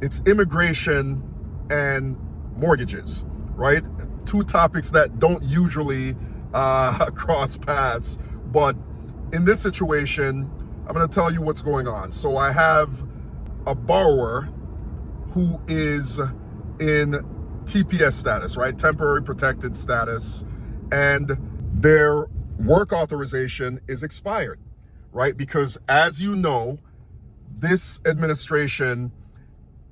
it's immigration and mortgages, right? Two topics that don't usually cross paths, but in this situation, I'm going to tell you what's going on. So I have a borrower who is in TPS status, right? Temporary protected status, and their work authorization is expired, right? Because as you know, this administration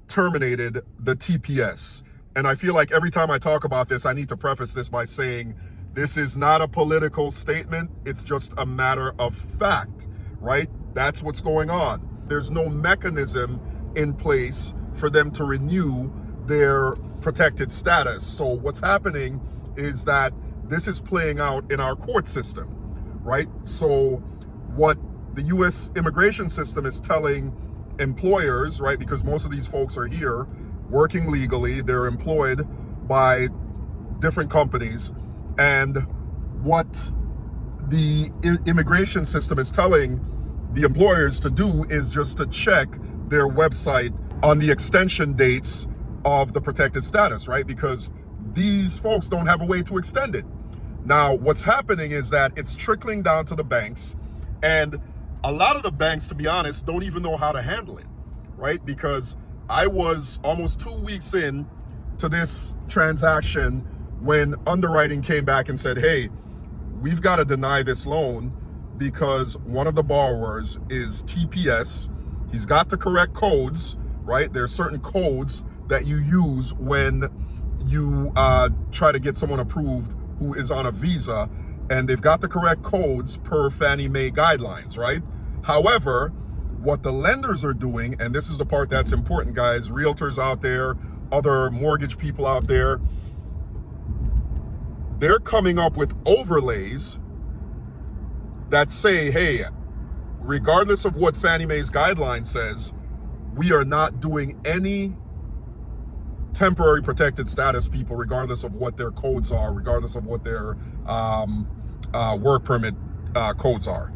terminated the TPS. And I feel like every time I talk about this, I need to preface this by saying this is not a political statement. It's just a matter of fact, right? That's what's going on. There's no mechanism in place for them to renew their protected status. So what's happening is that this is playing out in our court system, right? So what the U.S. immigration system is telling employers, right, because most of these folks are here working legally, they're employed by different companies, and what the immigration system is telling the employers to do is just to check their website on the extension dates of the protected status, right? Because these folks don't have a way to extend it. Now, what's happening is that it's trickling down to the banks, and a lot of the banks, to be honest, don't even know how to handle it, right? Because I was almost 2 weeks in to this transaction when underwriting came back and said, hey, we've got to deny this loan because one of the borrowers is TPS. He's got the correct codes, right? There's certain codes that you use when you try to get someone approved who is on a visa, and they've got the correct codes per Fannie Mae guidelines, right? However, what the lenders are doing, and this is the part that's important, guys, realtors out there, other mortgage people out there, they're coming up with overlays that say, hey, regardless of what Fannie Mae's guideline says, we are not doing any temporary protected status people, regardless of what their codes are, regardless of what their work permit codes are.